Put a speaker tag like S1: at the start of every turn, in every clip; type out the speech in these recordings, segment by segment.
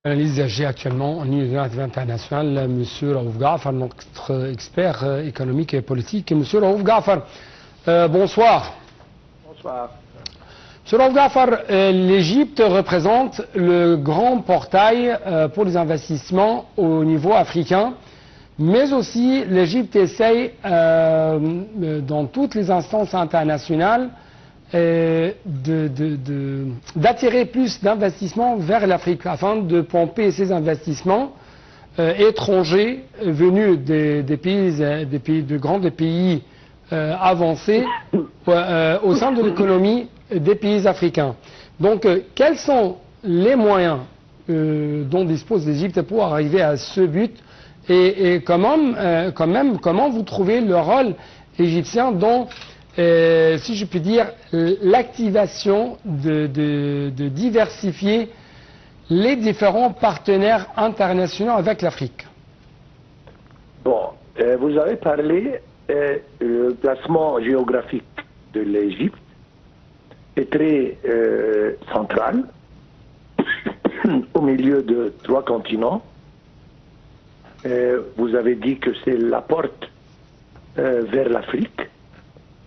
S1: L'analyse, j'ai actuellement en ligne internationale M. Raouf Gaafar, notre expert économique et politique. M. Raouf Gaafar, bonsoir.
S2: Bonsoir.
S1: M. Raouf Gaafar, l'Égypte représente le grand portail pour les investissements au niveau africain, mais aussi l'Égypte essaye dans toutes les instances internationales d'attirer plus d'investissements vers l'Afrique afin de pomper ces investissements étrangers venus des pays avancés au sein de l'économie des pays africains. Donc, quels sont les moyens dont dispose l'Égypte pour arriver à ce but et comment vous trouvez le rôle égyptien dans si je puis dire, l'activation de diversifier les différents partenaires internationaux avec l'Afrique?
S2: Bon, vous avez parlé du placement géographique de l'Égypte est très central, au milieu de 3 continents. Vous avez dit que c'est la porte vers l'Afrique.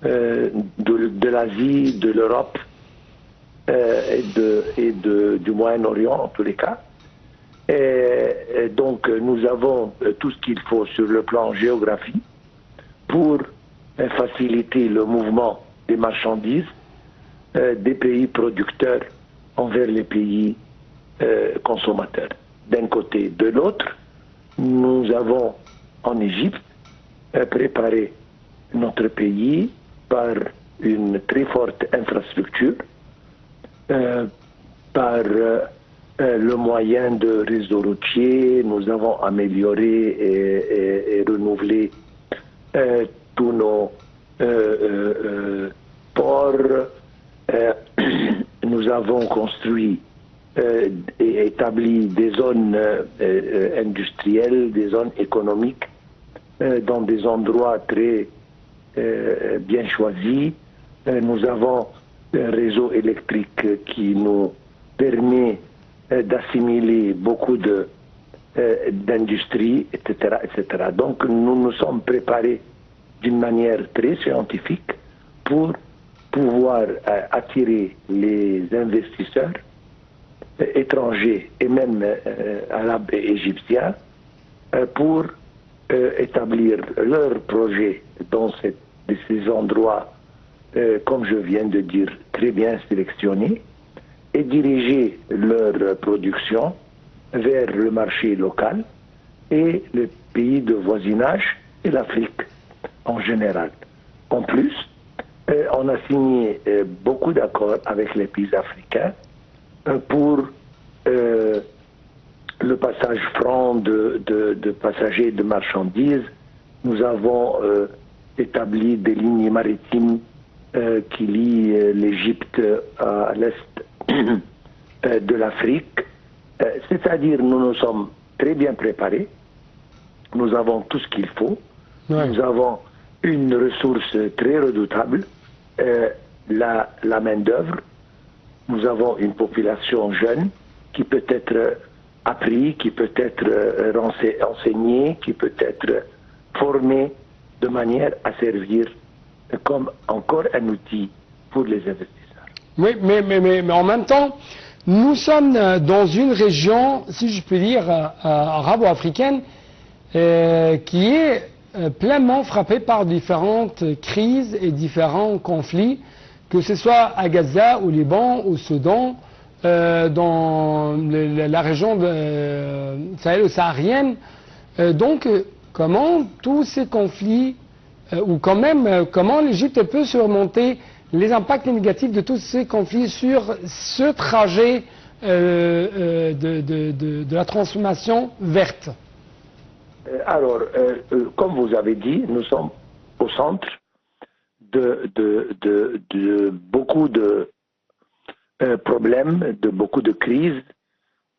S2: De l'Asie, de l'Europe et du Moyen-Orient en tous les cas. Et donc nous avons tout ce qu'il faut sur le plan géographique pour faciliter le mouvement des marchandises des pays producteurs envers les pays consommateurs. D'un côté. De l'autre, nous avons en Égypte préparé notre pays par une très forte infrastructure, par le moyen de réseau routier. Nous avons amélioré et renouvelé tous nos ports. Nous avons construit et établi des zones industrielles, des zones économiques dans des endroits très bien choisi. Nous avons un réseau électrique qui nous permet d'assimiler beaucoup d'industries, etc., etc. Donc nous nous sommes préparés d'une manière très scientifique pour pouvoir attirer les investisseurs étrangers et même arabes et égyptiens pour établir leurs projets dans ces endroits, comme je viens de dire, très bien sélectionnés, et diriger leur production vers le marché local et les pays de voisinage et l'Afrique en général. En plus, on a signé beaucoup d'accords avec les pays africains pour le passage franc de passagers et de marchandises. Nous avons établi des lignes maritimes qui lient l'Égypte à l'est de l'Afrique. C'est-à-dire nous nous sommes très bien préparés. Nous avons tout ce qu'il faut. Ouais. Nous avons une ressource très redoutable, la main-d'œuvre. Nous avons une population jeune qui peut être appris, qui peut être enseigné, qui peut être formé de manière à servir comme encore un outil pour les investisseurs.
S1: Oui, mais en même temps, nous sommes dans une région, si je puis dire, arabo-africaine, qui est pleinement frappée par différentes crises et différents conflits, que ce soit à Gaza, au Liban, au Soudan, dans la région sahélo-saharienne. Donc, comment tous ces conflits, ou quand même, comment l'Égypte peut surmonter les impacts négatifs de tous ces conflits sur ce trajet de la transformation verte?
S2: Alors, comme vous avez dit, nous sommes au centre de beaucoup de problèmes, de beaucoup de crises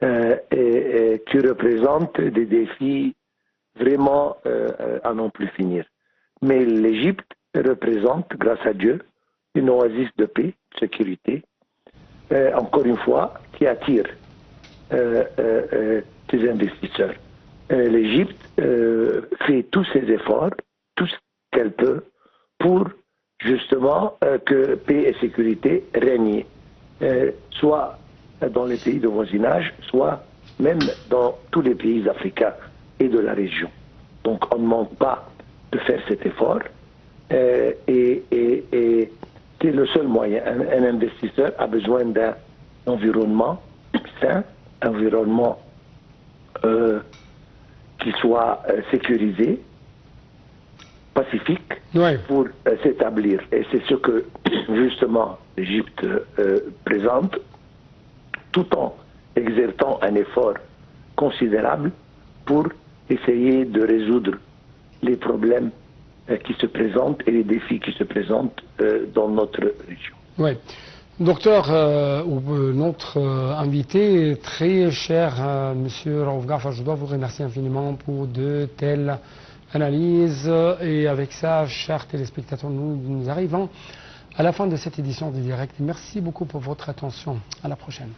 S2: et qui représentent des défis vraiment à non plus finir. Mais l'Égypte représente, grâce à Dieu, une oasis de paix, de sécurité, encore une fois, qui attire des investisseurs. L'Égypte fait tous ses efforts, tout ce qu'elle peut, pour justement que paix et sécurité règnent, soit dans les pays de voisinage, soit même dans tous les pays africains et de la région. Donc on ne manque pas de faire cet effort et c'est le seul moyen. Un investisseur a besoin d'un environnement sain, un environnement qui soit sécurisé, pacifique,
S1: Ouais.
S2: pour s'établir. Et c'est ce que justement l'Égypte présente, tout en exerçant un effort considérable pour essayer de résoudre les problèmes qui se présentent et les défis qui se présentent dans notre région.
S1: Oui. Docteur, notre invité très cher, Monsieur Raouf Gafar, je dois vous remercier infiniment pour de telles analyses. Et avec ça, chers téléspectateurs, nous arrivons à la fin de cette édition du direct. Merci beaucoup pour votre attention. À la prochaine.